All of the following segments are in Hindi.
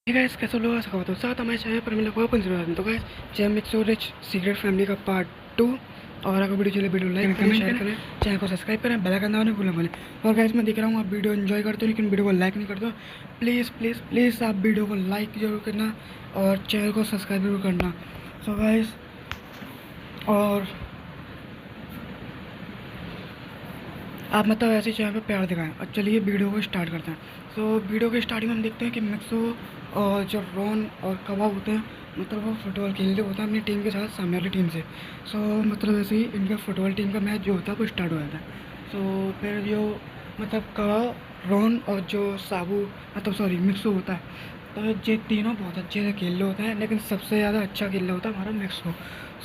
गाइस कैसे लोग आशा करता हूँ साथ हमारे चैनल पर मिला हुआ पंचम तो guys jam myxo rich secret family का पार्ट 2। और अगर वीडियो चले वीडियो लाइक करें शेयर करें चैनल को सब्सक्राइब करें बेल आइकन दबाना भूलें बोले। और गाइस मैं देख रहा हूँ आप वीडियो एंजॉय करते हो लेकिन वीडियो को लाइक नहीं करते हो। प्लीज़ प्लीज़ प्लीज़ आप वीडियो को लाइक जरूर करना और चैनल को सब्सक्राइब जरूर करना। सो गाइस और आप मतलब ऐसे चैनल पे प्यार दिखाएं। और चलिए वीडियो को स्टार्ट करते हैं। सो वीडियो के स्टार्टिंग में हम देखते हैं कि मिक्सो और जो रॉन और कबाब होते हैं मतलब वो फुटबॉल खेल रहे होते हैं अपनी टीम के साथ सामने वाली टीम से। सो मतलब ऐसे ही इनका फुटबॉल टीम का मैच जो होता है वो स्टार्ट हो जाता है। सो फिर जो मतलब कबाब रॉन और जो साबू मतलब सॉरी मिक्सो होता है तो ये तीनों बहुत अच्छे से खेल रहे होते हैं लेकिन सबसे ज़्यादा अच्छा खेल रहा होता है हमारा मिक्सो।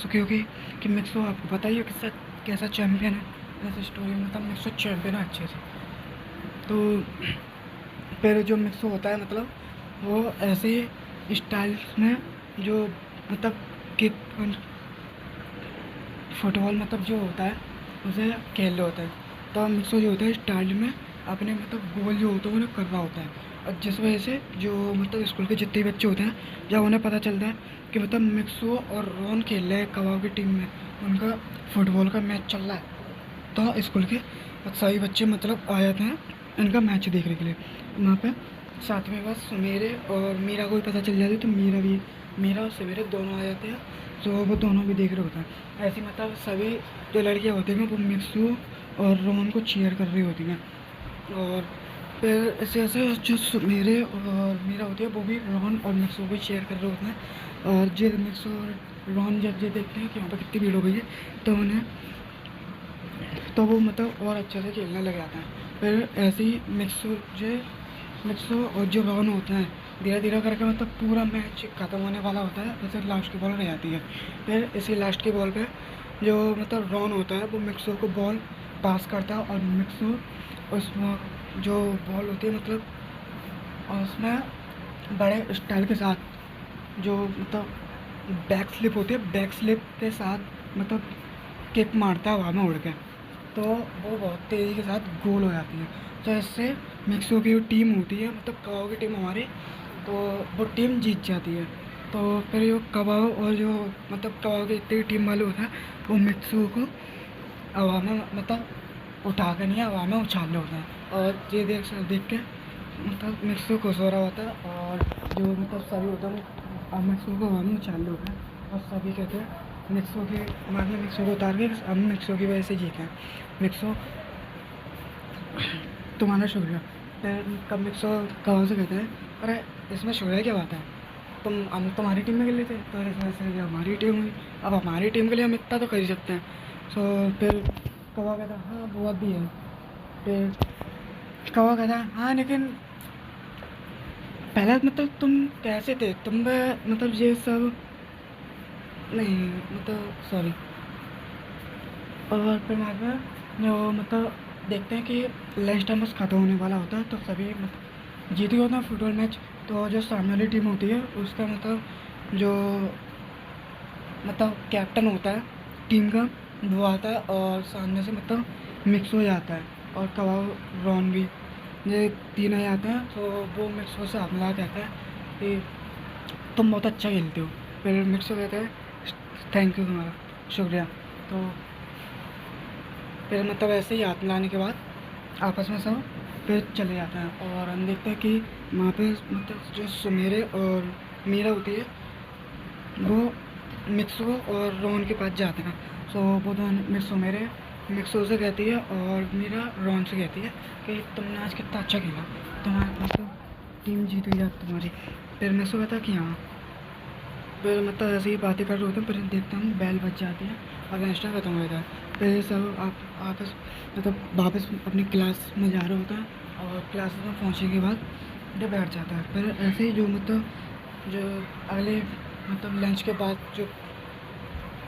सो क्योंकि कि मिक्सो आपको पता ही है किसका कैसा चैम्पियन है ऐसे स्टोरी मतलब मिक्सो चैम्पियन है अच्छे से। तो फिर जो मिक्सो होता है मतलब वो ऐसे स्टाइल्स में जो मतलब कि फुटबॉल मतलब जो होता है उसे खेल रहा होता है। तो मिक्सो जो होता है स्टाइल में अपने मतलब गोल जो होता है उन्हें कर रहा होता है। और जिस वजह से जो मतलब स्कूल के जितने बच्चे होते हैं जब उन्हें पता चलता है कि मतलब मिक्सो और रॉन खेल रहे हैं कबाब की टीम में उनका फुटबॉल का मैच चल रहा है तो स्कूल के सभी बच्चे मतलब आ जाते हैं इनका मैच देखने के लिए। वहाँ पे साथ में बस मेरे और मीरा को भी पता चल जाती है तो मीरा और सवेरे दोनों आ जाते हैं। तो वो दोनों भी देख रहे होते हैं ऐसे मतलब सभी जो लड़कियाँ होती हैं वो मिक्सू और रोहन को चीयर कर रही होती हैं। और फिर ऐसे ऐसे जो मेरे और मीरा होती है वो भी रोहन और मिक्सू को चीयर कर रहे होते हैं। और जो मिक्सू और रोहन जब ये देखते हैं कि वहाँ पर कितनी भीड़ हो गई है तो उन्हें तो वो मतलब और अच्छे से खेलने लग जाते हैं। फिर ऐसे ही मिक्सो और जो रॉन होते हैं धीरे धीरे करके मतलब पूरा मैच ख़त्म होने वाला होता है जैसे लास्ट की बॉल रह जाती है। फिर इसी लास्ट की बॉल पे जो मतलब रॉन होता है वो मिक्सो को बॉल पास करता है और मिक्सो उसमें जो बॉल होती है मतलब उसमें बड़े स्टाइल के साथ जो मतलब बैक स्लिप होती है बैक स्लिप के साथ मतलब किक मारता है हवा में उड़ के तो वो बहुत तेज़ी के साथ गोल हो जाती है। तो इससे मिक्सो की जो टीम होती है मतलब कबाब की टीम हमारी तो वो टीम जीत जाती है। तो फिर जो कबाब और जो मतलब कबाब के इतने टीम वाले होते हैं वो मिक्सो को हवा में मतलब उठा कर नहीं हवा में उछाल रहे होते हैं। और ये देख के मतलब मिक्सो खुश हो रहा होता है और जो मतलब सभी होता है वो मिक्सो को हवा में उछाल रहे होते हैं और सभी कहते हैं मिक्सो के मारने मिक्सो को उतार के हम मिक्सो की वजह से जीते हैं। मिक्सो तुम्हारा शुक्रिया। फिर कब मिक्सो कहाँ से कहते हैं अरे इसमें शुक्रिया क्या बात है हम तुम्हारी टीम में खेले थे तो इस वजह से हमारी टीम हुई अब हमारी टीम के लिए हम इतना तो कर ही सकते हैं। सो फिर कौवा कहता है हाँ वो भी है। फिर कौवा कहता है हाँ लेकिन पहले मतलब तुम कैसे थे तुम मतलब ये सब नहीं मतलब सॉरी। और फिर बाद में जो मतलब देखते हैं कि लंच टाइम बस ख़त्म होने वाला होता है तो सभी मतलब जीत गए होते हैं फुटबॉल मैच। तो जो सामने वाली टीम होती है उसका मतलब जो मतलब कैप्टन होता है टीम का वो आता है और सामने से मतलब मिक्स हो जाता है और कबाब रॉन भी ये तीन आ जाते हैं। तो वो मिक्सो से हाथ मिला कहता है कि तुम बहुत अच्छा खेलते हो। फिर मिक्सो कहता है थैंक यू तुम्हारा शुक्रिया। तो फिर मतलब ऐसे ही हाथ मिलाने के बाद आपस में सब फिर चले जाते हैं और हम देखते हैं कि वहाँ पे मतलब जो सुमेरे और मीरा होती है वो मिक्सो और रोहन के पास जाते हैं। सो वो दोनों मिक्सो से कहती है और मीरा रोहन से कहती है कि तुमने आज कितना अच्छा खेला तुम्हारा मतलब टीम जीत गई आज तुम्हारी। फिर मिक्सो कहता है कि हाँ। फिर मतलब ऐसे ही बातें कर रहे होते हैं फिर देखता हूँ बैल बज जाती है और लंच टाइम खत्म हो जाता है। फिर सब आप आपस मतलब वापस अपनी क्लास में जा रहे होता है और क्लास में पहुँचने के बाद जो बैठ जाता है। फिर ऐसे ही जो मतलब जो अगले मतलब लंच के बाद जो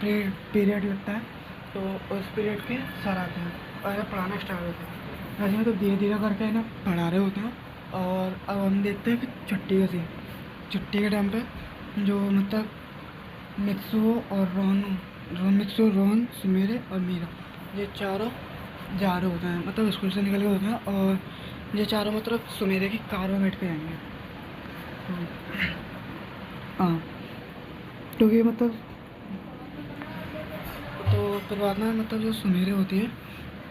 पीरियड लगता है तो उस पीरियड के सर आते हैं और पढ़ाना स्टार्ट होता है। ऐसे में तो धीरे धीरे करके ना पढ़ा रहे होते हैं। और अब हम देखते हैं कि छुट्टी का सीन छुट्टी के टाइम पे जो मतलब मिक्सो और मिक्सो रोहन सुमेरे और मीरा ये चारों जा रहे होते हैं मतलब स्कूल से निकल गए होते हैं और ये चारों मतलब सुमेरे की कार में बैठ के जाएंगे। हाँ, क्योंकि मतलब तो फिर बाद में मतलब जो सुमेरे होती है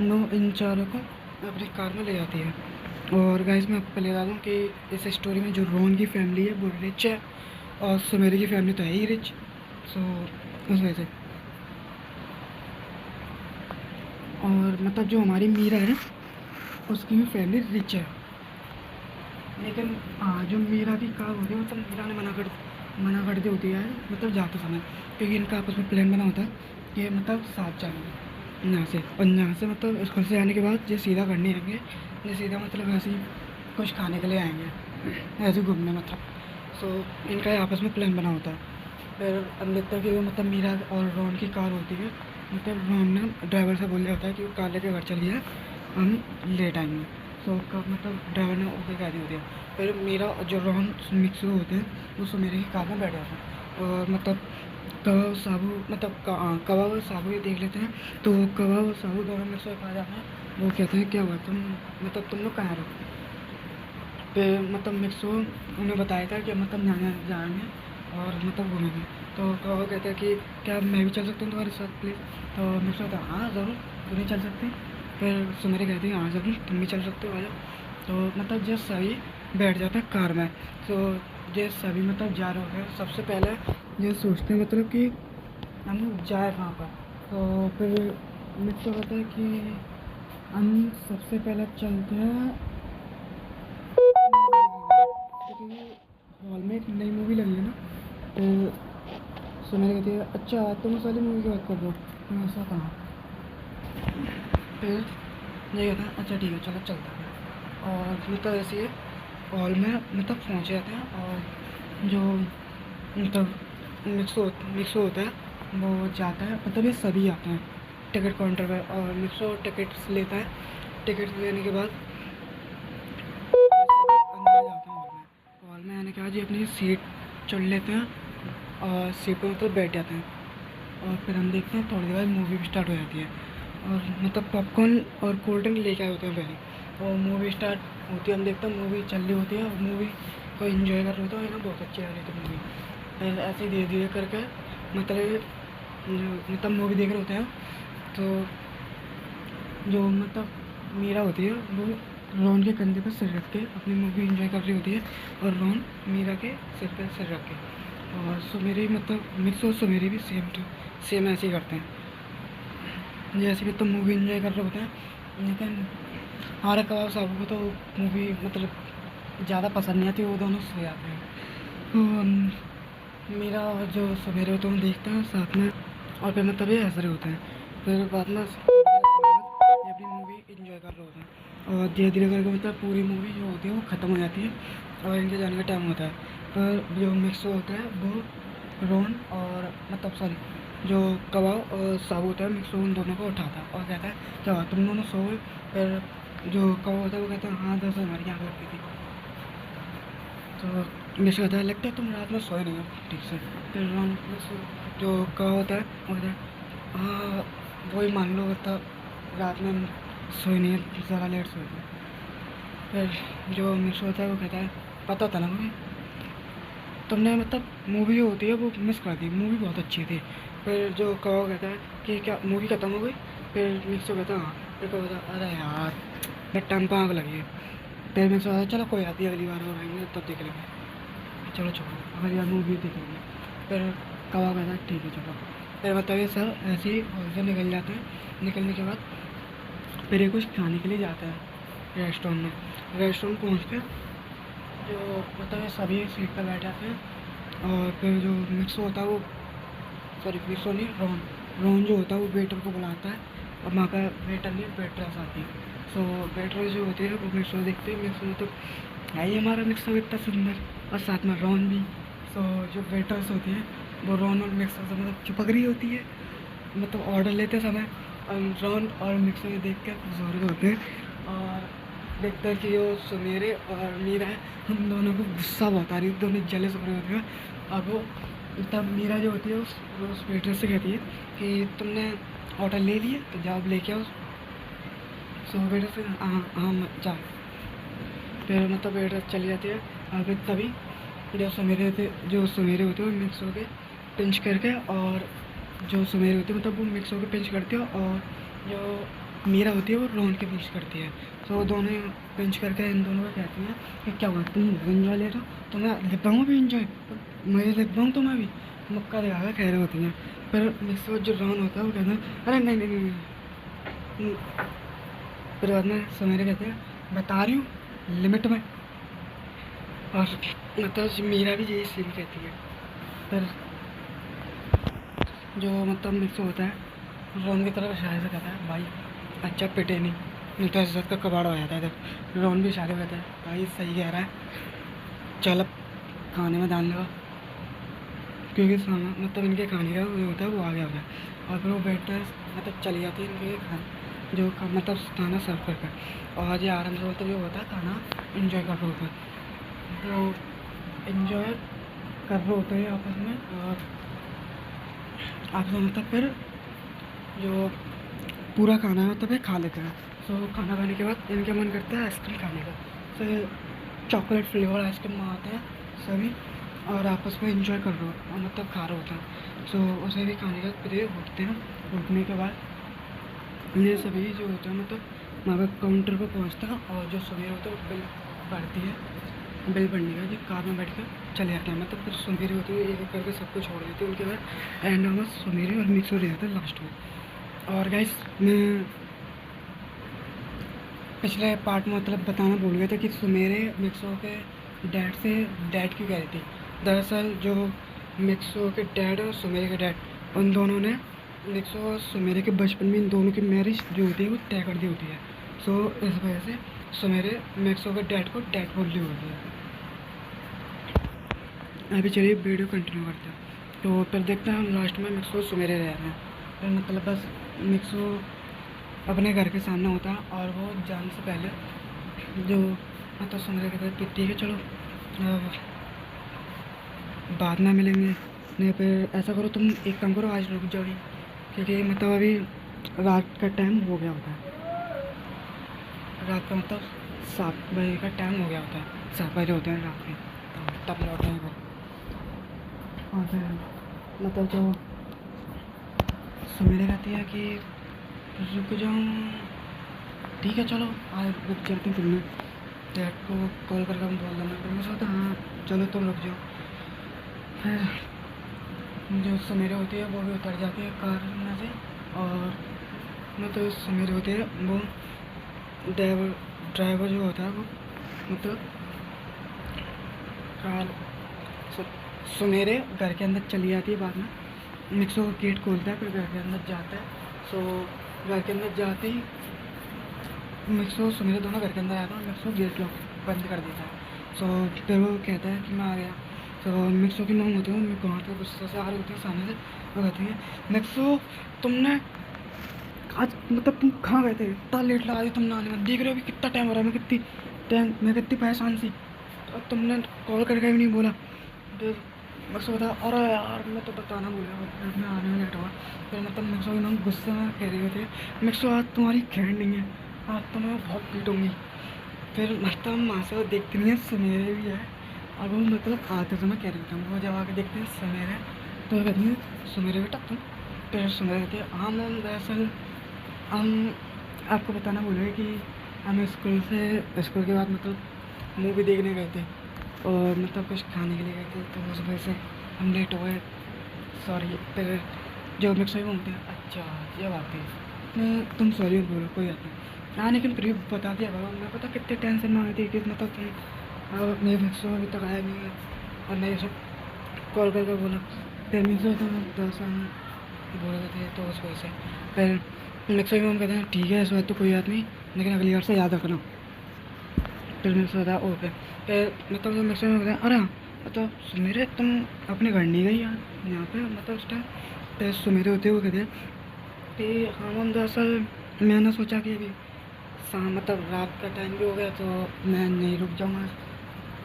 वो इन चारों को अपनी कार में ले जाती है। और गाइस मैं आपको पहले बता दूँ कि इस स्टोरी में जो रोन की फैमिली है वो रिच है और सुमेरे की फैमिली तो है ही रिच। सो उस वजह से और मतलब जो हमारी मीरा है उसकी भी फैमिली रिच है। लेकिन हाँ, जो मीरा की कार होती है मतलब मीरा ने मना कर दी होती है मतलब जाते समय, क्योंकि इनका आपस में प्लान बना होता है कि मतलब साथ जाएंगे यहाँ से, और यहाँ से मतलब स्कूल से आने के बाद ये सीधा करने आएंगे, ये सीधा मतलब ऐसे ही कुछ खाने के लिए आएंगे, ऐसे घूमने मतलब। सो इनका आपस में प्लान बना होता है। फिर हम देखते हैं कि वो मतलब मीरा और रोहन की कार होती है, मतलब रोहन ने ड्राइवर से बोल दिया होता है कि वो कार लेके घर चलिए, हम लेट आएंगे। सो मतलब ड्राइवर ने ओके कह दिया। फिर मीरा और जो रोहन मिक्स होते हैं वो सुमेरे की कार में बैठ जाते हैं, और मतलब कवा और साबू मतलब कवा और साबू ये देख लेते हैं, तो कवा और साबू दोनों मिक्स होकर आ जाते हैं। वो कहते हैं क्या हुआ तुम मतलब तुम लोग कहाँ रहो। फिर मतलब मिक्सो उन्हें बताया था कि मतलब यहाँ जाएंगे और मतलब घूमेंगे। तो कवा कहता है कि क्या मैं भी चल सकता हूँ तुम्हारे साथ प्लीज़। तो मिक्सो कहता है हाँ ज़रूर, क्यों नहीं चल सकते। फिर सुमेरी कहती है हाँ ज़रूर तुम भी चल सकते हो, आ जाओ। तो मतलब जब सभी बैठ जाते हैं कार में, तो ये सभी मतलब जा रहे होते हैं। सबसे पहले ये सोचते हैं मतलब कि हम जाए कहाँ पर। तो फिर मिक्सो कहता है कि हम सबसे पहले चलते हैं क्योंकि हॉल में एक नई मूवी लगी है ना। तो सुमेर कहती है अच्छा तुम उस वाली मूवी की बात कर रहे हो, मैं ऐसा कहाँ। फिर ये कहता है अच्छा ठीक है चलो चलते हैं। और मतलब ऐसे ही हॉल में मतलब पहुँच जाते हैं, और जो मतलब मिक्सो होता है वो जाता है, मतलब ये सभी आते हैं टिकट काउंटर पर, और मिक्सो टिकट्स लेता है। टिकट लेने के बाद अंदर जाते हैं हॉल में। हॉल में आने के बाद ये अपनी सीट चुन लेते हैं और सीट पर मतलब बैठ जाते हैं। और फिर हम देखते हैं थोड़ी देर बाद मूवी भी स्टार्ट हो जाती है, और मतलब पॉपकॉर्न और कोल्ड ड्रिंक लेके आए होते हैं पहले, और मूवी स्टार्ट होती है। हम देखते हैं मूवी चल रही होती है और मूवी को इन्जॉय कर रहे होते हैं ना, बहुत अच्छी आ रही थी मूवी। फिर ऐसे ही धीरे धीरे करके मतलब मूवी देख रहे होते हैं। तो जो मतलब मीरा होती है वो रोहन के कंधे पर सिर रख के अपनी मूवी एंजॉय कर रही होती है, और रोहन मीरा के सिर पर सिर रख के। और सुमेरी मतलब मिक्स और सुमेरी भी सेम ऐसे ही करते हैं, जैसे भी तो मूवी एंजॉय कर रहे होते हैं। लेकिन हमारे कबाब साहब को तो मूवी मतलब ज़्यादा पसंद नहीं आती, वो दोनों सो जाते हैं। तो मीरा और जो सुमेरी होते हैं वो देखते हैं साथ में, और फिर मतलब ये हंस रहे होते हैं। फिर बाद में ये अपनी मूवी इंजॉय कर रहे होते हैं, और धीरे धीरे करके मतलब पूरी मूवी जो होती है वो ख़त्म हो जाती है, और इनके जाने का टाइम होता है। पर जो मिक्स होता है वो रोहन और मतलब सॉरी जो कबाब और साबू होता है मिक्स उन दोनों को उठाता है और कहता है क्या हुआ तुम दोनों सो गए। फिर जो कबाब होता है वो कहता है हाँ दरअसल हमारी आँख लगती थी। तो मिक्स कहता है लगता है तुम रात में सोए नहीं हो ठीक से। फिर रोहन जो कबाब होता है वो कहता है हाँ वही मान लो, मतलब रात में सोई नहीं है, ज़रा लेट सोई थी। फिर जो मिस होता है वो कहता है पता था ना मुझे, तुमने मतलब मूवी जो होती है वो मिस कर दी, मूवी बहुत अच्छी थी। फिर जो कहो कहता है कि क्या मूवी ख़त्म हो गई। फिर मिक्स कहता है हाँ। फिर कहो कहता है अरे यार मेरे टाइम पर आग लगी है। फिर मिक्स कहता है चलो कोई बात नहीं अगली बार और आएंगे तब देख लेंगे, चलो छोड़ो अगली बार मूवी देख लेंगे। फिर कवा कहता है ठीक है चलो। फिर मतलब ये सब ऐसे ही हॉल से निकल जाते हैं। निकलने के बाद फिर ये कुछ खाने के लिए जाता है रेस्टोरेंट में। रेस्टोरेंट पहुँच के जो मतलब ये सभी सीट पर बैठ जाते हैं, और फिर जो मिक्स होता है वो सॉरी मिक्स नहीं रोहन रोहन जो होता है वो वेटर को बुलाता है, और वहाँ का वेटर नहीं वेटरेस आती है। सो वेटरेस जो होती है वो मिक्स को देखते हैं, मिक्स मतलब है ही हमारा मिक्स इतना सुंदर, और साथ में रोहन भी। सो जो वेटर्स होती है वो रोहन और मिक्स से मतलब चिपक रही होती है, मतलब ऑर्डर लेते समय। और रोहन और मिक्स को देख कर जोर होते हैं, और देखते हैं कि वो सुमेरे और मीरा है हम दोनों को गुस्सा बहुत आ रही है, दोनों जेलस हो रहे होते हैं। और वो तब मीरा जो होती है उस वेटर से कहती है कि तुमने ऑर्डर ले लिए तो जाओ अब लेके आओ। सो वेटर से हाँ हाँ जाओ। फिर मतलब वेटर चली जाती है, और फिर तभी जो सवेरे होते हैं वो मिक्स होके पिंच करके, और जो सवेरे होते हैं मतलब वो मिक्स होके पिंच करती है, और जो मीरा होती है वो रोन के पिंच करती है। तो वो दोनों पिंच करके इन दोनों को कहती हैं कि क्या हुआ, तुम इन्जॉय ले रहे हो तो मैं ले पाऊँगा भी इन्जॉय, मैं ले पाऊँ तो मैं भी मक्का लगा कह रहे होती हैं। पर मिक्स जो रोन होता है वो कहता है अरे नहीं नहीं नहीं, नहीं। फिर बाद में सवेरे कहते हैं बता रही हूँ लिमिट में, और मतलब मीरा भी यही सीन कहती है। पर जो मतलब मिक्स होता है रोन की तरफ इशारे से कहता है भाई अच्छा पिटे नहीं तो इज्जत का कबाड़ हो जाता है। इधर रोन भी इशारे कहता है भाई सही कह रहा है, चल अब खाने में डालने का, क्योंकि सामान मतलब इनके खाने का जो होता है वो आ गया होता है। और फिर वो बैठता है मतलब चली जाती है इनके खाना मतलब खाना सर्व कर कर, और आज ये आराम से मतलब जो होता है खाना इन्जॉय कर रहे होते हैं, तो इन्जॉय कर रहे होते हैं आपस में। और आपस में मतलब फिर जो पूरा खाना है मतलब ये खा लेते हैं। सो खाना खाने के बाद इनका मन करता है आइसक्रीम खाने का, तो ये चॉकलेट फ्लेवर आइसक्रीम मंगाते हैं सभी, और आपस में इंजॉय कर रहे हो और मतलब खा रहे होते हैं। सो उसे भी खाने का फिर उठते हैं, उठने के बाद ये सभी जो होता है मतलब वहाँ पर काउंटर पर पहुँचता है, और जो सुबह होता है वो बिल पड़ती है, बिल पड़ने का जो कार में बैठ कर चले जाते हैं। मतलब फिर सुमेरी होती है एक एक करके सबको छोड़ देती है, उनके बाद एंड में सुमेरी और मिक्स हो जाता है लास्ट में। और गाइस मैं पिछले पार्ट में मतलब बताना भूल गया था कि सुमेरे मिक्सो के डैड से डैड क्यों कह रही थी। दरअसल जो मिक्सो के डैड और सुमेरे के डैड उन दोनों ने मिक्सो और सुमेरे के बचपन में इन दोनों की मैरिज जो होती है वो तय कर दी होती है। सो इस वजह से सुमेरे मिक्सो के डैड को डैड बोल रही होती है। अभी चलिए वीडियो कंटिन्यू करते हैं। तो फिर देखते हैं हम लास्ट में मिक्सो सुमेरे रह रहे हैं, फिर मतलब बस मिक्सो अपने घर के सामने होता है, और वो जाने से पहले जो मतलब सुमेरे कहते हैं कि ठीक है चलो बाद में मिलेंगे, नहीं फिर ऐसा करो तुम एक काम करो आज रुक जाओगी, क्योंकि मतलब अभी रात का टाइम हो गया होता है, रात का मतलब 7 बजे का टाइम हो गया होता है, 7 बजे होते हैं रात में, तो तब लौटेंगे फिर। और फिर मतलब जो सुमेरे कहती है कि रुक जाऊँ, ठीक है चलो आज रुक जाते हैं, फिर मैं डैड को कॉल करके हम बोल देना, फिर मैं सोचता हाँ चलो तुम रुक जाओ। फिर जो सुमेरे होती है वो भी उतर जाती है कार में से, और मतलब सुमेरे होती है वो ड्राइवर जो होता है वो मतलब कार सुमेरे घर के अंदर चली जाती है। बाद में मिक्सो का गेट खोलता है, फिर घर के अंदर जाता है। सो घर के अंदर जाते ही मिक्सो सुमेरे दोनों घर के अंदर आते हैं, मिक्सो गेट लॉक बंद कर देता है। सो फिर वो कहता है कि मैं आ गया। तो मिक्सो की मॉम होती है, मैं बहुत गुस्से से आ रही होती है सामने से, वो कहती है मिक्सो तुमने आज मतलब तुम कहाँ गए थे, इतना लेट लगा दी तुमने आने में, देख रहे हो अभी कितना टाइम हो रहा है, मैं कितनी परेशान सी, और तुमने कॉल करके भी नहीं बोला। फिर मिक्सो बता अरे यार मैं तो बताना भूल गया, मैं आने में लेट हुआ। फिर मतलब मिक्सो की मॉम गुस्से में कह रही होती है मिक्सो आज तुम्हारी खैर नहीं है, आज तो मैं बहुत पीटूँगी। फिर मतलब माँ से वो देखती नहीं है सुमेरे भी है, और वो मतलब आते तो मैं कह रही हूँ वो जब आके देखते हैं सुमेरे, तो वो कहती है सुमेरे बेटा तुम। फिर सुमेरे कहती है हाँ मैम दरअसल हम आपको बताना भूल गए कि हम स्कूल के बाद मतलब मूवी देखने गए थे, और मतलब कुछ खाने के लिए गए थे, तो उस वजह से हम लेट हो गए, सॉरी। फिर जो मिक्स हुई बोलते हैं अच्छा ये बात है, नहीं तुम सॉरी बोलो कोई बात नहीं। हाँ लेकिन फिर भी बता दिया बाबा, मैं पता कितने टेंशन में आई थी कि मतलब तुम अब मेरे मिक्सो अभी तक आया नहीं है, और नहीं सब कॉल करके बोला। फिर मिक्सो तो दरअसल बोल रहे थे, तो उस वजह से फिर मिक्सो की मम कहते हैं ठीक है इस बात तो कोई बात नहीं, लेकिन अगली बार से याद रखना। फिर मिक्सो होता है ओके। फिर मतलब जो मिक्सो में कहते हैं अरे मतलब सुमेरे तुम अपने घर नहीं गई यार यहाँ पे मतलब उस टाइम। फिर सुमेरे होते वो कहते हैं कि हाँ मैम दरअसल मैंने सोचा कि अभी शाम मतलब रात का टाइम भी हो गया, तो मैं नहीं रुक जाऊँगा,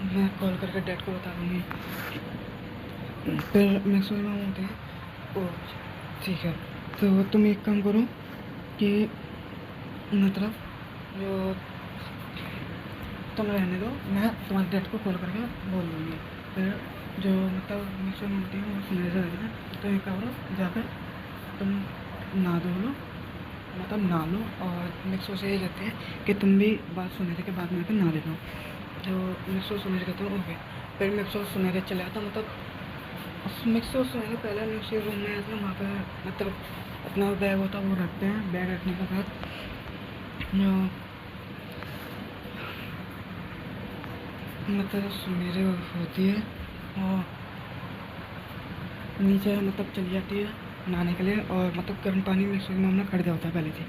मैं कॉल करके डैड को बता दूँगी। फिर मिक्सो में होते हैं ओ ठीक है, तो तुम एक काम करो कि मतलब जो तुम रहने दो, मैं तुम्हारे डैड को कॉल करके बोल दूँगी। फिर जो मतलब मिक्सर में होती है वो सुनहरे से रहती है। तो ये करो जाकर तुम नहा धो लो, मतलब नहा लो, और मिक्सो से ये कहते हैं कि तुम भी बात सुनहरे के बाद में आकर नहा लेना। जो मिक्सो सुनहरे कहते हैं ओके। फिर मिक्सो सुनहरे चले आता मतलब उस मिक्सो सुनहरे पहले मिक्सो रूम में आते हैं, वहाँ पर मतलब अपना बैग होता है वो रखते हैं। बैग रखने के बाद जो मतलब सुनहरे होती है और नीचे मतलब चली जाती है नहाने के लिए, और मतलब गर्म पानी मिक्सर में हमने कर दिया होता है पहले से।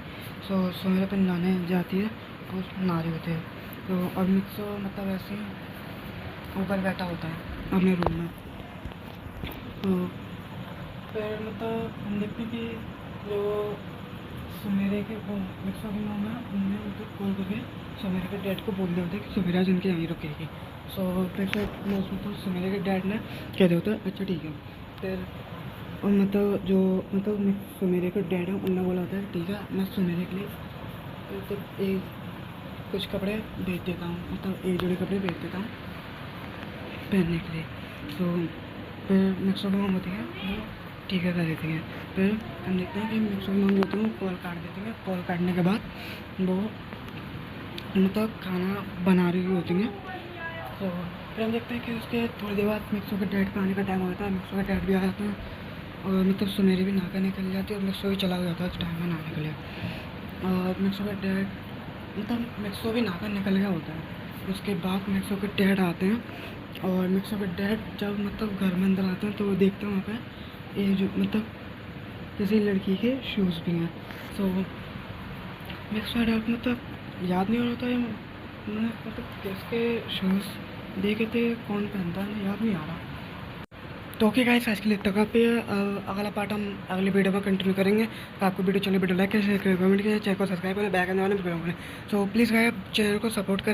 सो सुनहरे पे नहाने जाती है और नहा रही होती है। तो और मिक्सर मतलब ऐसे ही ऊपर बैठा होता है अपने रूम में। तो फिर मतलब हम देखते हैं कि जो सुमेरे के वो मिक्सर के नाम है उनने मतलब कॉल करके सुमेरे के डैड को बोल दिया होता है कि सुमेरा जिनके यहीं रुकेगी। सो फिर से उसमें तो सुमेरे के डैड ने कह दिया होता है अच्छा ठीक है। फिर और मतलब जो मतलब सुमेरे के डैड है उनने बोला होता है ठीक है मैं सुमेरे के लिए मतलब एक कुछ कपड़े भेज देता हूँ, मतलब एक जोड़ी कपड़े भेज देता हूँ पहनने के लिए। तो फिर मिक्सर की मम होती है वो ठीक है कर देती है। फिर हम देखते हैं कि मिक्सर की मम जो होती है वो कॉल काट देती है। कॉल काटने के बाद वो मतलब खाना बना रही होती हैं। तो फिर हम देखते हैं कि उसके थोड़ी देर बाद मिक्सर के डैड का आने का टाइम होता है। मिक्सर के डैड भी आ जाते हैं और मतलब सुनहरी भी नहा कर निकल जाती है और मिक्सर भी चला जाता है उस टाइम में नहाने के लिए। और मिक्सर का डैड मतलब मिक्सो भी नहाकर निकल गया होता है। उसके बाद मिक्सो के डैड आते हैं और मिक्सो के डैड जब मतलब घर में अंदर आते हैं तो वो देखते हैं वहाँ पे ये जो मतलब किसी लड़की के शूज़ भी हैं। सो मिक्सो का डैड मतलब याद नहीं हो रहा था उन्होंने मतलब किसके शूज़ देखे थे, कौन पहनता है याद नहीं आ रहा। तो ओके गाइस आज के लिए इतना काफ़ी है। अगला पार्ट हम अगली वीडियो में कंटिन्यू करेंगे। तो आपको वीडियो चले वीडियो लाइक करें, शेयर करें, कमेंट करें, चैनल को सब्सक्राइब करें, बैक आने वाले वीडियो करें। सो प्लीज़ गाइस चैनल को सपोर्ट करें।